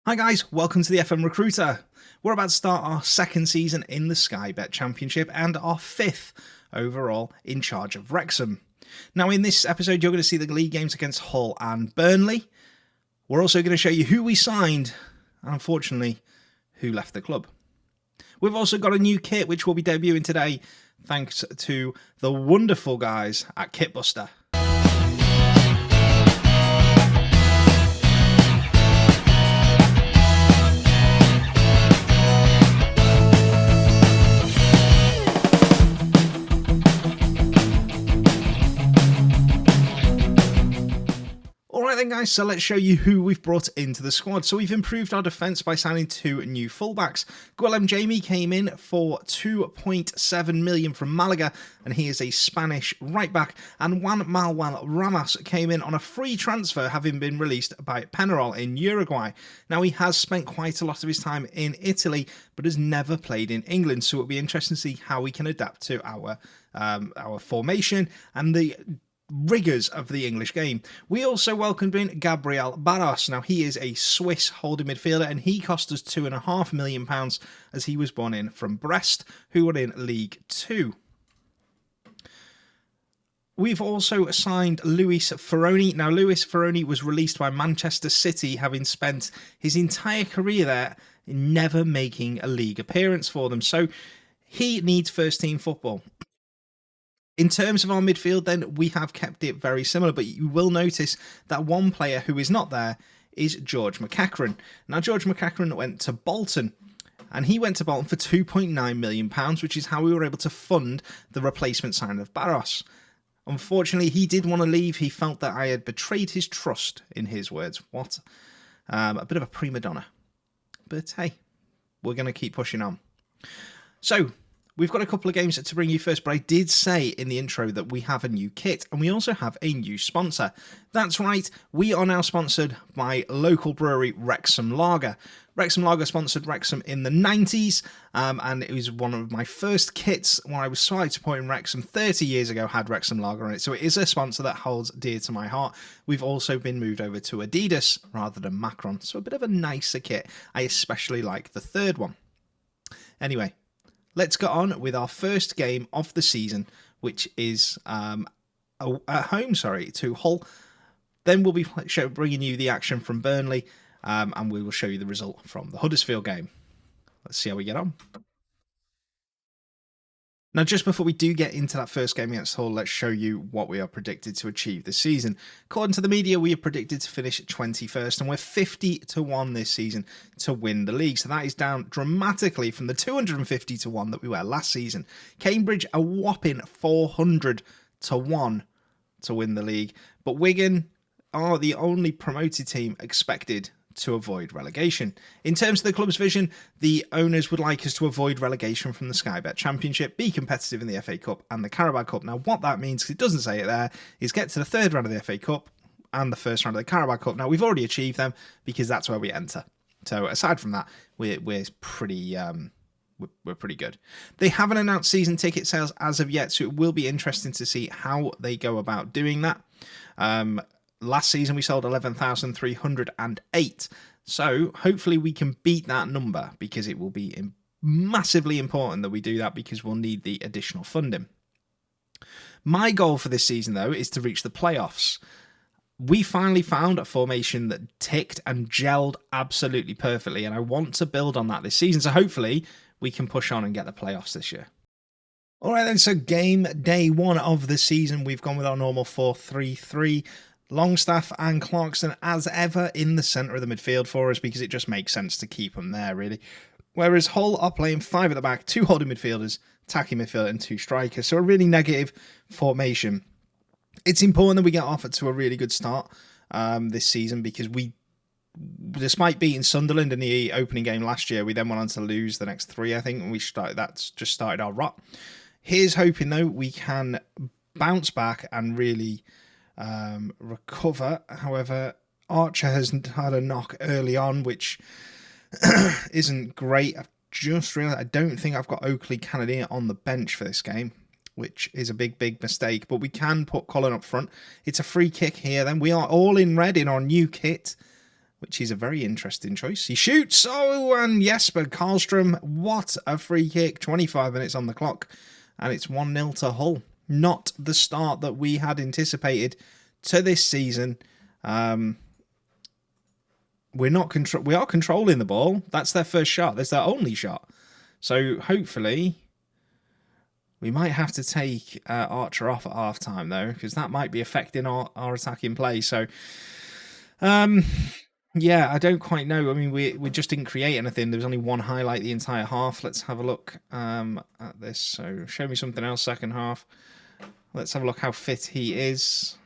Hi guys, welcome to the FM Recruiter. We're about to start our second season in the Sky Bet Championship and our fifth overall in charge of Wrexham. Now in this episode you're going to see the league games against Hull and Burnley. We're also going to show you who we signed and unfortunately who left the club. We've also got a new kit which will be debuting today thanks to the wonderful guys at Kitbuster. Alright then guys, so let's show you who we've brought into the squad. So we've improved our defence by signing two new fullbacks. Guillem Jamie came in for 2.7 million from Malaga, and he is a Spanish right back. And Juan Manuel Ramos came in on a free transfer, having been released by Penarol in Uruguay. Now he has spent quite a lot of his time in Italy, but has never played in England, so it'll be interesting to see how we can adapt to our formation and the rigours of the English game. We also welcomed in Gabriel Barros. Now he is a Swiss holding midfielder and he cost us £2.5 million as he was born in from Brest, who are in League 2. We've also signed Luis Ferroni. Now Luis Ferroni was released by Manchester City, having spent his entire career there never making a league appearance for them, so he needs first team football. In terms of our midfield, then, we have kept it very similar, but you will notice that one player who is not there is George McEachran. Now, George McEachran went to Bolton, and he went to Bolton for £2.9 million, which is how we were able to fund the replacement signing of Barros. Unfortunately, he did want to leave. He felt that I had betrayed his trust, in his words. What? A bit of a prima donna. But hey, we're going to keep pushing on. So, we've got a couple of games to bring you first, but I did say in the intro that we have a new kit and we also have a new sponsor. That's right, we are now sponsored by local brewery Wrexham Lager. Wrexham Lager sponsored Wrexham in the 90s, and it was one of my first kits when I was side supporting Wrexham 30 years ago, had Wrexham Lager on it, so it is a sponsor that holds dear to my heart. We've also been moved over to Adidas rather than Macron, so a bit of a nicer kit. I especially like the third one. Anyway, let's get on with our first game of the season, which is at home, to Hull. Then we'll be bringing you the action from Burnley, and we will show you the result from the Huddersfield game. Let's see how we get on. Now, just before we do get into that first game against Hull, let's show you what we are predicted to achieve this season. According to the media, we are predicted to finish 21st, and we're 50-1 this season to win the league. So that is down dramatically from the 250-1 that we were last season. Cambridge, a whopping 400-1 to win the league. But Wigan are the only promoted team expected to avoid relegation. In terms of the club's vision, the owners would like us to avoid relegation from the Sky Bet Championship, be competitive in the FA Cup and the Carabao Cup. Now, what that means, because it doesn't say it there, is get to the third round of the FA Cup and the first round of the Carabao Cup. Now, we've already achieved them because that's where we enter. So, aside from that, we're pretty good. They haven't announced season ticket sales as of yet, so it will be interesting to see how they go about doing that. Last season we sold 11,308, so hopefully we can beat that number, because it will be massively important that we do that, because we'll need the additional funding. My goal for this season, though, is to reach the playoffs. We finally found a formation that ticked and gelled absolutely perfectly, and I want to build on that this season, so hopefully we can push on and get the playoffs this year. Alright then, so game day one of the season, we've gone with our normal 4-3-3. Longstaff and Clarkson, as ever, in the centre of the midfield for us, because it just makes sense to keep them there, really. Whereas Hull are playing 5 at the back, 2 holding midfielders, attacking midfielder and 2 strikers. So a really negative formation. It's important that we get off to a really good start this season, because we, despite beating Sunderland in the opening game last year, we then went on to lose the next 3, I think, and that's just started our rot. Here's hoping, though, we can bounce back and really recover. However, Archer has had a knock early on, which isn't great. I've just realised I don't think I've got Oakley Canadier on the bench for this game, which is a big mistake, but we can put Colin up front. It's a free kick here then. We are all in red in our new kit. which is a very interesting choice. He shoots. Oh, and Jesper Karlstrom. What a free kick. 25 minutes on the clock. And it's 1-0 to Hull. Not the start that we had anticipated to this season. We are controlling the ball. That's their first shot. That's their only shot. So hopefully we might have to take Archer off at half time though, because that might be affecting our attacking play. So yeah, I don't quite know. I mean, we just didn't create anything. There was only one highlight the entire half. Let's have a look at this. So show me something else second half. Let's have a look how fit he is.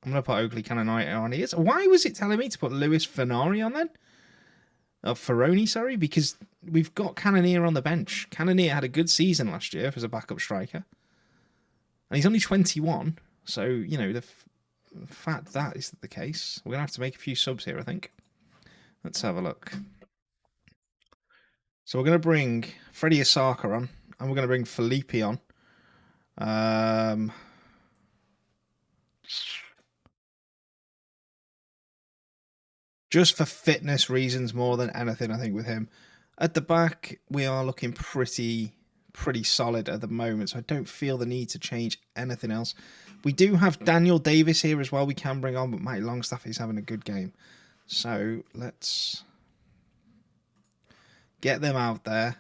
I'm going to put Oakley Canonite on. He is. Why was it telling me to put Lewis Fenari on then? Ferroni, sorry, because we've got Cannoneer on the bench. Cannoneer had a good season last year as a backup striker. And he's only 21. So, you know, the fact that is the case. We're going to have to make a few subs here, I think. Let's have a look. So we're going to bring Freddie Osaka on. And we're going to bring Felipe on. Just for fitness reasons more than anything, I think, with him. At the back, we are looking pretty solid at the moment, so I don't feel the need to change anything else. We do have Daniel Davis here as well we can bring on, but Matty Longstaff is having a good game. So let's get them out there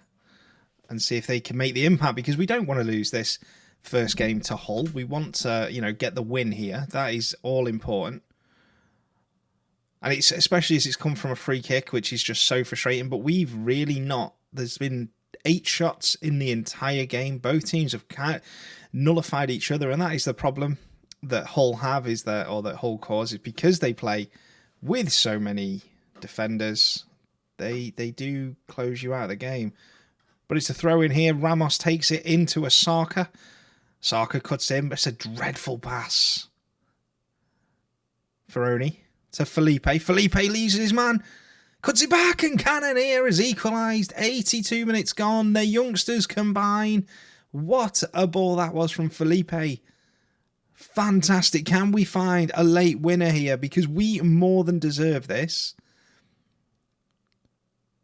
and see if they can make the impact, because we don't want to lose this first game to Hull. We want to, you know, get the win here. That is all important. And it's especially as it's come from a free kick, which is just so frustrating. But we've really not. There's been 8 shots in the entire game. Both teams have nullified each other, and that is the problem that Hull have, is that, or that Hull causes, because they play with so many defenders. They do close you out of the game. But it's a throw in here. Ramos takes it into Osaka. Osaka cuts in, but it's a dreadful pass. Ferroni to Felipe. Felipe leaves his man. Cuts it back, and Cannoneer has equalised. 82 minutes gone. The youngsters combine. What a ball that was from Felipe. Fantastic. Can we find a late winner here? Because we more than deserve this.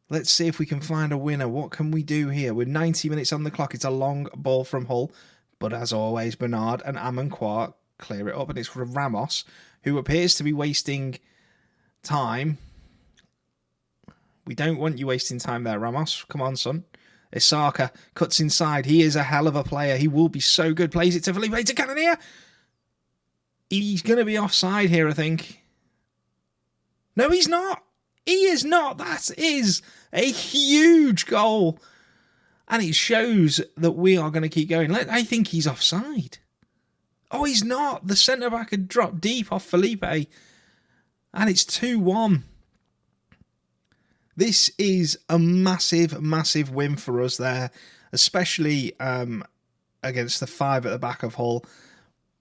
Let's see if we can find a winner. What can we do here? With 90 minutes on the clock, it's a long ball from Hull. But as always, Bernard and Amanquart clear it up. And it's Ramos, who appears to be wasting time. We don't want you wasting time there, Ramos. Come on, son. Osaka cuts inside. He is a hell of a player. He will be so good. Plays it to Felipe, to Cannoneer. He's going to be offside here, I think. No, he's not. He is not. That is a huge goal. And it shows that we are going to keep going. I think he's offside. Oh, he's not. The centre-back had dropped deep off Felipe. And it's 2-1. This is a massive, massive win for us there. Especially against the 5 at the back of Hull.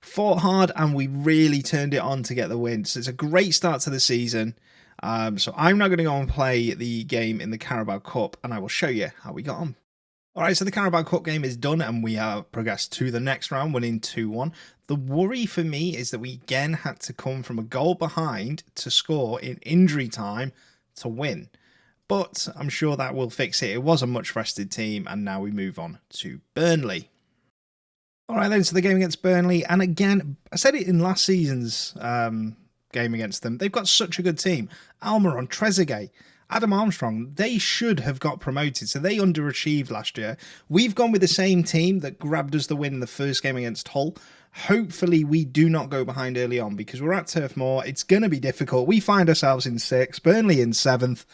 Fought hard and we really turned it on to get the win. So it's a great start to the season. So I'm now going to go and play the game in the Carabao Cup. And I will show you how we got on. Alright, so the Carabao Cup game is done and we have progressed to the next round, winning 2-1. The worry for me is that we again had to come from a goal behind to score in injury time to win. But I'm sure that will fix it. It was a much rested team, and now we move on to Burnley. Alright then, so the game against Burnley, and again, I said it in last season's game against them, they've got such a good team. Almiron, Trezeguet, Adam Armstrong, they should have got promoted, so they underachieved last year. We've gone with the same team that grabbed us the win in the first game against Hull. Hopefully we do not go behind early on, because we're at Turf Moor. It's going to be difficult. We find ourselves in 6th, Burnley in 7th.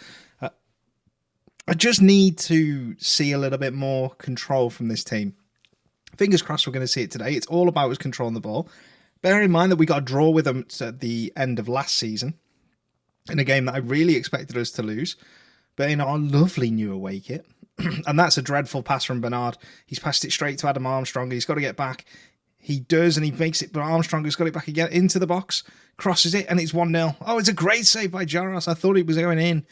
I just need to see a little bit more control from this team. Fingers crossed we're going to see it today. It's all about us controlling the ball. Bear in mind that we got a draw with them at the end of last season, in a game that I really expected us to lose, but in our lovely new away kit. And that's a dreadful pass from Bernard. He's passed it straight to Adam Armstrong. He's got to get back. He does, and he makes it, but Armstrong has got it back again into the box, crosses it, and it's 1-0. Oh, it's a great save by Jaros. I thought it was going in.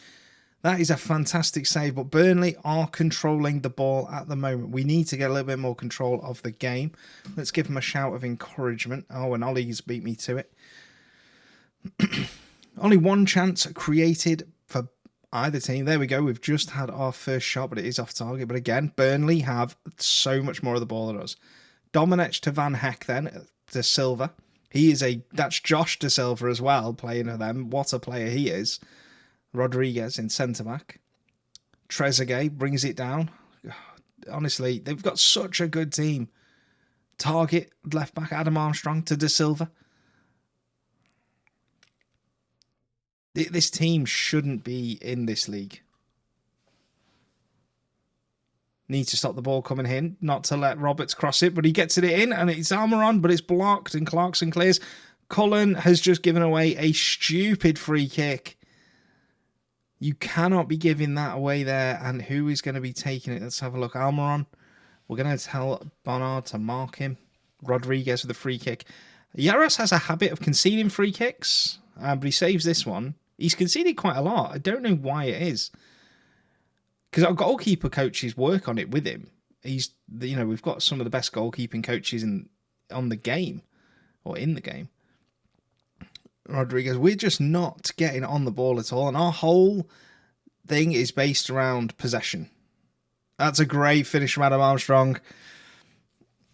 That is a fantastic save, but Burnley are controlling the ball at the moment. We need to get a little bit more control of the game. Let's give him a shout of encouragement. Oh, and Ollie's beat me to it. Only one chance created for either team. There we go. We've just had our first shot, but it is off target. But again, Burnley have so much more of the ball than us. Domenech to Van Heck then, to Silva. That's Josh De Silva as well, playing for them. What a player he is. Rodriguez in centre-back. Trezeguet brings it down. Honestly, they've got such a good team. Target, left-back, Adam Armstrong to De Silva. This team shouldn't be in this league. Need to stop the ball coming in, not to let Roberts cross it, but he gets it in, and it's Almiron, but it's blocked, and Clarkson clears. Cullen has just given away a stupid free kick. You cannot be giving that away there, and who is going to be taking it? Let's have a look. Almiron. We're going to tell Bonnard to mark him. Rodriguez with a free kick. Yaros has a habit of conceding free kicks, but he saves this one. He's conceded quite a lot. I don't know why it is. Because our goalkeeper coaches work on it with him. We've got some of the best goalkeeping coaches on the game, or in the game. Rodriguez, we're just not getting on the ball at all, and our whole thing is based around possession. That's a great finish from Adam Armstrong.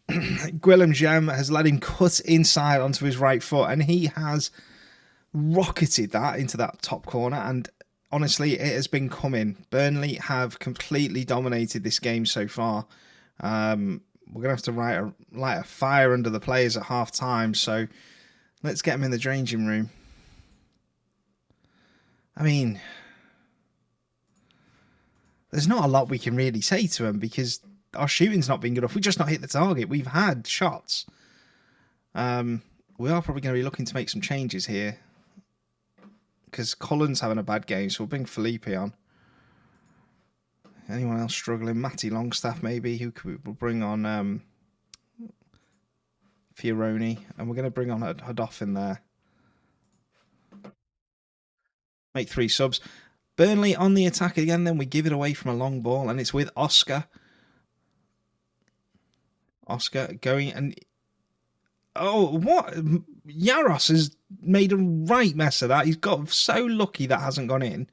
Guillem Jem has let him cut inside onto his right foot, and he has rocketed that into that top corner, and honestly, it has been coming. Burnley have completely dominated this game so far. We're going to have to light a fire under the players at half-time, so let's get them in the changing room. I mean, there's not a lot we can really say to them because our shooting's not been good enough. We've just not hit the target. We've had shots. We are probably going to be looking to make some changes here, because Cullen's having a bad game, so we'll bring Felipe on. Anyone else struggling? Matty Longstaff, maybe. We'll bring on Fioroni, and we're going to bring on Hadoff in there. Make 3 subs. Burnley on the attack again, then we give it away from a long ball, and it's with Oscar. Oscar going, and oh, what? Yaros has made a right mess of that. He's got so lucky that hasn't gone in.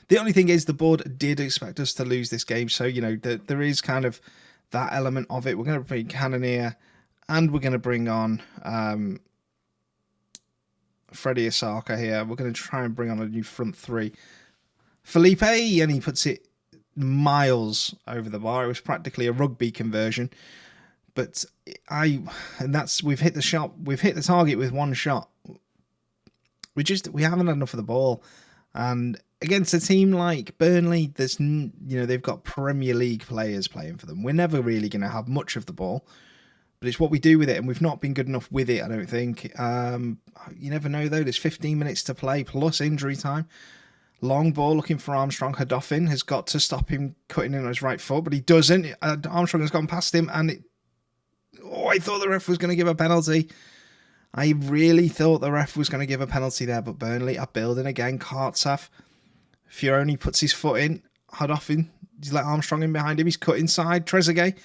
The only thing is the board did expect us to lose this game. So, there is kind of that element of it. We're going to bring Cannoneer, and we're going to bring on Freddie Asaka here. We're going to try and bring on a new front 3. Felipe, and he puts it miles over the bar. It was practically a rugby conversion. But we've hit the shot. We've hit the target with one shot. We haven't had enough of the ball. And against a team like Burnley, they've got Premier League players playing for them. We're never really going to have much of the ball, but it's what we do with it, and we've not been good enough with it, I don't think. You never know, though. There's 15 minutes to play plus injury time. Long ball looking for Armstrong. Hadoffin has got to stop him cutting in on his right foot, but he doesn't. Armstrong has gone past him, and I thought the ref was going to give a penalty. I really thought the ref was going to give a penalty there, but Burnley are building again. Kartsaf. Fioroni puts his foot in. Hadoffin. He's let Armstrong in behind him. He's cut inside. Trezeguet.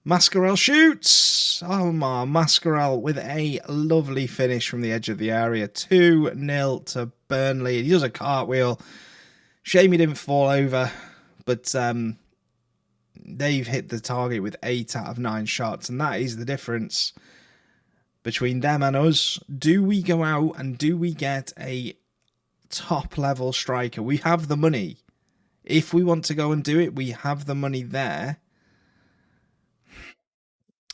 Mascarell shoots. Oh my, Mascarell with a lovely finish from the edge of the area. 2-0 to Burnley. He does a cartwheel. Shame he didn't fall over, but they've hit the target with 8 out of 9 shots, and that is the difference between them and us. Do we go out and do we get a top level striker? We have the money. If we want to go and do it, we have the money there.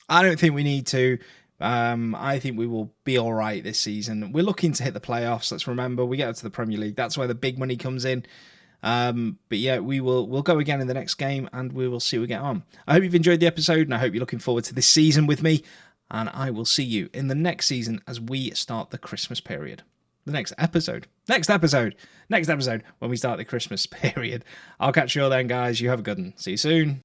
I don't think we need to. I think we will be all right this season. We're looking to hit the playoffs. Let's remember, we get up to the Premier League. That's where the big money comes in. But yeah, we'll go again in the next game, and we will see what we get on. I hope you've enjoyed the episode, and I hope you're looking forward to this season with me. And I will see you in the next season as we start the Christmas period. The next episode when we start the Christmas period. I'll catch you all then, guys. You have a good one. See you soon.